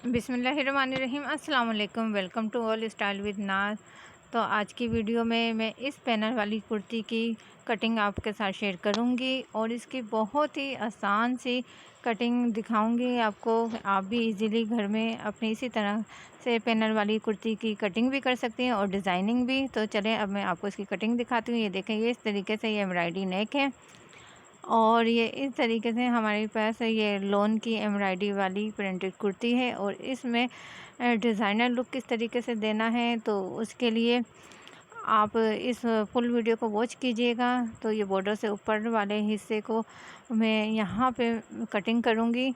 बिस्मिल्लाहिर्रहमानिर्रहीम। अस्सलाम वालेकुम। Welcome to all style with Naaz. तो आज की वीडियो में मैं इस पैनल वाली कुर्ती की कटिंग आपके साथ शेयर करूंगी और इसकी बहुत ही आसान सी कटिंग दिखाऊंगी आपको। आप भी इजीली घर में अपनी इसी तरह से पैनल वाली कुर्ती की कटिंग भी कर सकती हैं और डिज़ाइनिंग भी। तो चलें अब मैं आपको इसकी कटिंग दिखाती हूँ। ये देखें, ये इस तरीके से ये एम्ब्रॉयडरी नेक है और ये इस तरीके से हमारे पास ये लोन की एम्ब्रॉयडरी वाली प्रिंटेड कुर्ती है और इसमें डिज़ाइनर लुक किस तरीके से देना है तो उसके लिए आप इस फुल वीडियो को वॉच कीजिएगा। तो ये बॉर्डर से ऊपर वाले हिस्से को मैं यहाँ पे कटिंग करूँगी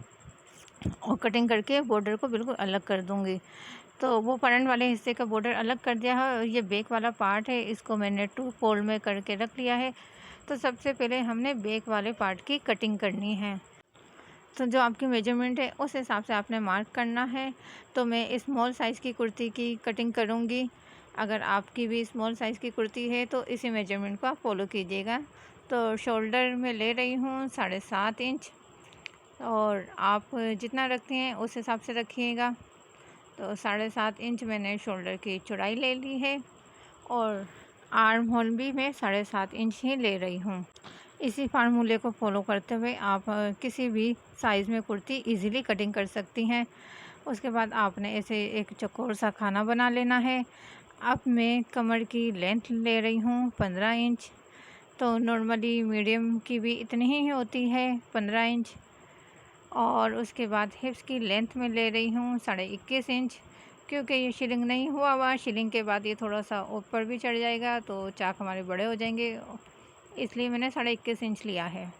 और कटिंग करके बॉर्डर को बिल्कुल अलग कर दूँगी। तो वो फ्रंट वाले हिस्से का बॉर्डर अलग कर दिया है और ये बैक वाला पार्ट है, इसको मैंने 2 फोल्ड में करके रख लिया है। तो सबसे पहले हमने बैक वाले पार्ट की कटिंग करनी है। तो जो आपकी मेजरमेंट है उस हिसाब से आपने मार्क करना है। तो मैं स्मॉल साइज़ की कुर्ती की कटिंग करूँगी। अगर आपकी भी स्मॉल साइज़ की कुर्ती है तो इसी मेजरमेंट को आप फॉलो कीजिएगा। तो शोल्डर में ले रही हूँ 7.5 इंच और आप जितना रखते हैं उस हिसाब से रखिएगा। तो 7.5 इंच मैंने शोल्डर की चौड़ाई ले ली है और आर्म होल भी मैं 7.5 इंच ही ले रही हूँ। इसी फार्मूले को फॉलो करते हुए आप किसी भी साइज़ में कुर्ती इजीली कटिंग कर सकती हैं। उसके बाद आपने ऐसे एक चौकोर सा खाना बना लेना है। अब मैं कमर की लेंथ ले रही हूँ 15 इंच। तो नॉर्मली मीडियम की भी इतनी ही होती है 15 इंच। और उसके बाद हिप्स की लेंथ में ले रही हूँ 21.5 इंच, क्योंकि ये शिलिंग नहीं हुआ शिलिंग के बाद ये थोड़ा सा ऊपर भी चढ़ जाएगा तो चाक हमारे बड़े हो जाएंगे, इसलिए मैंने 21.5 इंच लिया है।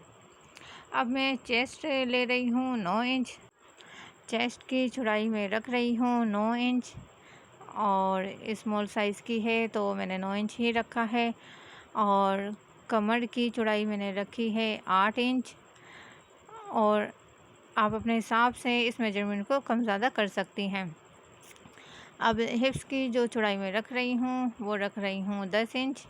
अब मैं चेस्ट ले रही हूँ 9 इंच। चेस्ट की चौड़ाई में रख रही हूँ 9 इंच और स्मॉल साइज़ की है तो मैंने 9 इंच ही रखा है। और कमर की चौड़ाई मैंने रखी है 8 इंच और आप अपने हिसाब से इस मेजरमेंट को कम ज़्यादा कर सकती हैं। अब हिप्स की जो चौड़ाई में रख रही हूँ वो रख रही हूँ 10 इंच।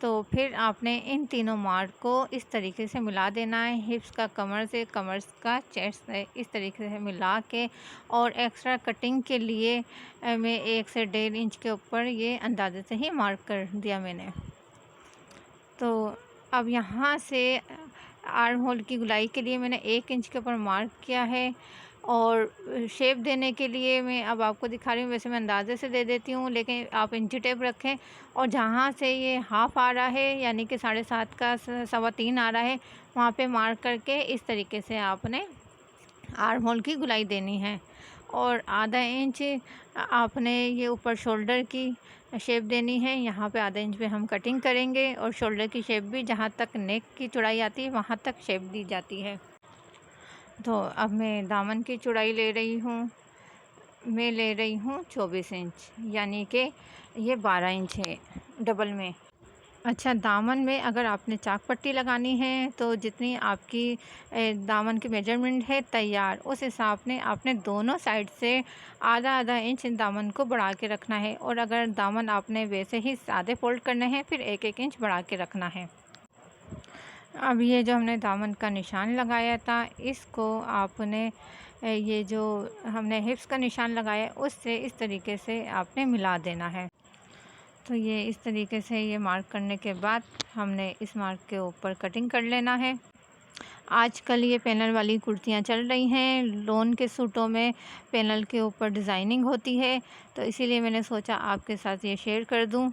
तो फिर आपने इन तीनों मार्क को इस तरीके से मिला देना है, हिप्स का कमर से, कमर का चेस्ट से, इस तरीके से मिला के। और एक्स्ट्रा कटिंग के लिए मैं 1 से 1.5 इंच के ऊपर ये अंदाजे से ही मार्क कर दिया मैंने। तो अब यहाँ से आर्म होल की गुलाई के लिए मैंने 1 इंच के ऊपर मार्क किया है और शेप देने के लिए मैं अब आपको दिखा रही हूँ। वैसे मैं अंदाजे से दे देती हूँ लेकिन आप इंची टेप रखें और जहाँ से ये हाफ़ आ रहा है यानी कि 7.5 का 3.25 आ रहा है वहाँ पे मार्क करके इस तरीके से आपने आर्म होल की गुलाई देनी है। और आधा इंच आपने ये ऊपर शोल्डर की शेप देनी है, यहाँ पे आधा इंच पे हम कटिंग करेंगे और शोल्डर की शेप भी जहाँ तक नेक की चौड़ाई आती है वहाँ तक शेप दी जाती है। तो अब मैं दामन की चौड़ाई ले रही हूँ, मैं ले रही हूँ 24 इंच, यानी कि ये 12 इंच है डबल में। अच्छा, दामन में अगर आपने चाक पट्टी लगानी है तो जितनी आपकी दामन की मेजरमेंट है तैयार, उस हिसाब ने आपने दोनों साइड से आधा आधा इंच दामन को बढ़ा के रखना है। और अगर दामन आपने वैसे ही सादे फोल्ड करने हैं फिर 1-1 इंच बढ़ा के रखना है। अब ये जो हमने दामन का निशान लगाया था इसको आपने ये जो हमने हिप्स का निशान लगाया उससे इस तरीके से आपने मिला देना है। तो ये इस तरीके से ये मार्क करने के बाद हमने इस मार्क के ऊपर कटिंग कर लेना है। आजकल ये पैनल वाली कुर्तियाँ चल रही हैं, लोन के सूटों में पैनल के ऊपर डिज़ाइनिंग होती है, तो इसीलिए मैंने सोचा आपके साथ ये शेयर कर दूँ।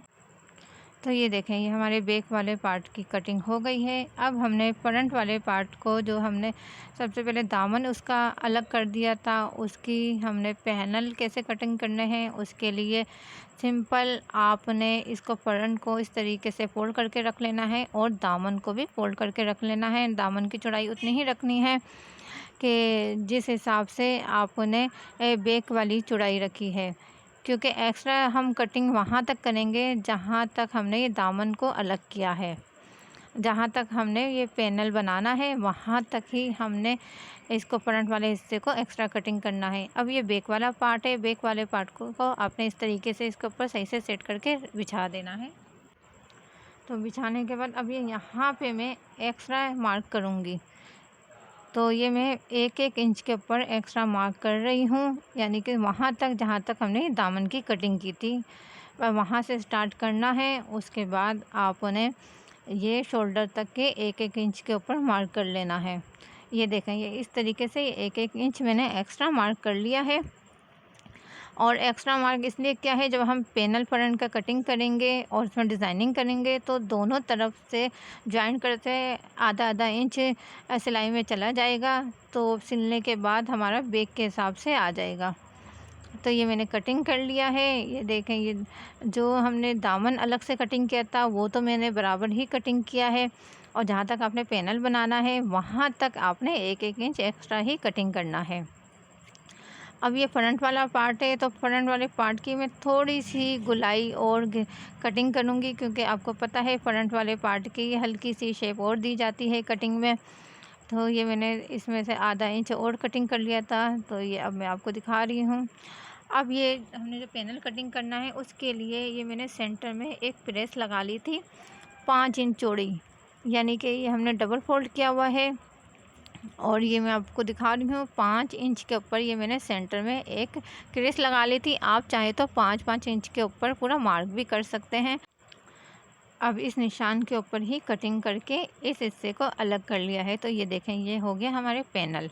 तो ये देखें, ये हमारे बैक वाले पार्ट की कटिंग हो गई है। अब हमने फ्रंट वाले पार्ट को, जो हमने सबसे पहले दामन उसका अलग कर दिया था, उसकी हमने पैनल कैसे कटिंग करने हैं उसके लिए सिंपल आपने इसको फ्रंट को इस तरीके से फोल्ड करके रख लेना है और दामन को भी फोल्ड करके रख लेना है। दामन की चौड़ाई उतनी ही रखनी है कि जिस हिसाब से आपने बैक वाली चौड़ाई रखी है, क्योंकि एक्स्ट्रा हम कटिंग वहाँ तक करेंगे जहाँ तक हमने ये दामन को अलग किया है। जहाँ तक हमने ये पैनल बनाना है वहाँ तक ही हमने इसको फ्रंट वाले हिस्से को एक्स्ट्रा कटिंग करना है। अब ये बैक वाला पार्ट है, बैक वाले पार्ट को आपने इस तरीके से इसके ऊपर सही से सेट करके बिछा देना है। तो बिछाने के बाद अब ये यहाँ पे मैं एक्स्ट्रा मार्क करूँगी। तो ये मैं 1-1 इंच के ऊपर एक्स्ट्रा मार्क कर रही हूँ, यानी कि वहाँ तक जहाँ तक हमने दामन की कटिंग की थी वहाँ से स्टार्ट करना है। उसके बाद आप उन्हें ये शोल्डर तक के 1-1 इंच के ऊपर मार्क कर लेना है। ये देखें, ये इस तरीके से 1-1 इंच मैंने एक्स्ट्रा मार्क कर लिया है। और एक्स्ट्रा मार्क इसलिए क्या है, जब हम पैनल फ्रंट का कटिंग करेंगे और उसमें डिज़ाइनिंग करेंगे तो दोनों तरफ से जॉइंट करते आधा-आधा इंच सिलाई में चला जाएगा, तो सिलने के बाद हमारा बैक के हिसाब से आ जाएगा। तो ये मैंने कटिंग कर लिया है। ये देखें, ये जो हमने दामन अलग से कटिंग किया था वो तो मैंने बराबर ही कटिंग किया है, और जहाँ तक आपने पैनल बनाना है वहाँ तक आपने 1-1 इंच एक्स्ट्रा ही कटिंग करना है। अब ये फ्रंट वाला पार्ट है, तो फ्रंट वाले पार्ट की मैं थोड़ी सी गुलाई और कटिंग करूँगी, क्योंकि आपको पता है फ्रंट वाले पार्ट की हल्की सी शेप और दी जाती है कटिंग में। तो ये मैंने इसमें से आधा इंच और कटिंग कर लिया था, तो ये अब मैं आपको दिखा रही हूँ। अब ये हमने जो पैनल कटिंग करना है उसके लिए ये मैंने सेंटर में एक प्रेस लगा ली थी 5 इंच चौड़ी, यानी कि ये हमने डबल फोल्ड किया हुआ है। और ये मैं आपको दिखा रही हूँ 5 इंच के ऊपर ये मैंने सेंटर में एक क्रेस लगा ली थी। आप चाहे तो 5-5 इंच के ऊपर पूरा मार्क भी कर सकते हैं। अब इस निशान के ऊपर ही कटिंग करके इस हिस्से को अलग कर लिया है। तो ये देखें, ये हो गया हमारे पैनल।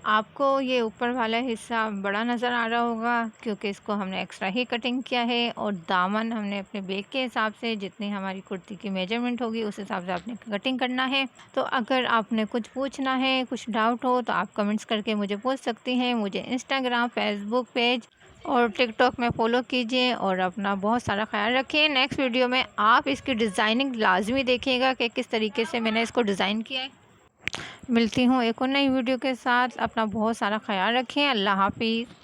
आपको ये ऊपर वाला हिस्सा बड़ा नज़र आ रहा होगा, क्योंकि इसको हमने एक्स्ट्रा ही कटिंग किया है, और दामन हमने अपने बैक के हिसाब से जितनी हमारी कुर्ती की मेजरमेंट होगी उस हिसाब से आपने कटिंग करना है। तो अगर आपने कुछ पूछना है, कुछ डाउट हो, तो आप कमेंट्स करके मुझे पूछ सकती हैं। मुझे इंस्टाग्राम, फेसबुक पेज और टिकटॉक में फ़ॉलो कीजिए, और अपना बहुत सारा ख्याल रखिए। नेक्स्ट वीडियो में आप इसकी डिज़ाइनिंग लाजमी देखिएगा कि किस तरीके से मैंने इसको डिज़ाइन किया है। मिलती हूँ एक और नई वीडियो के साथ। अपना बहुत सारा ख्याल रखें। अल्लाह हाफिज़।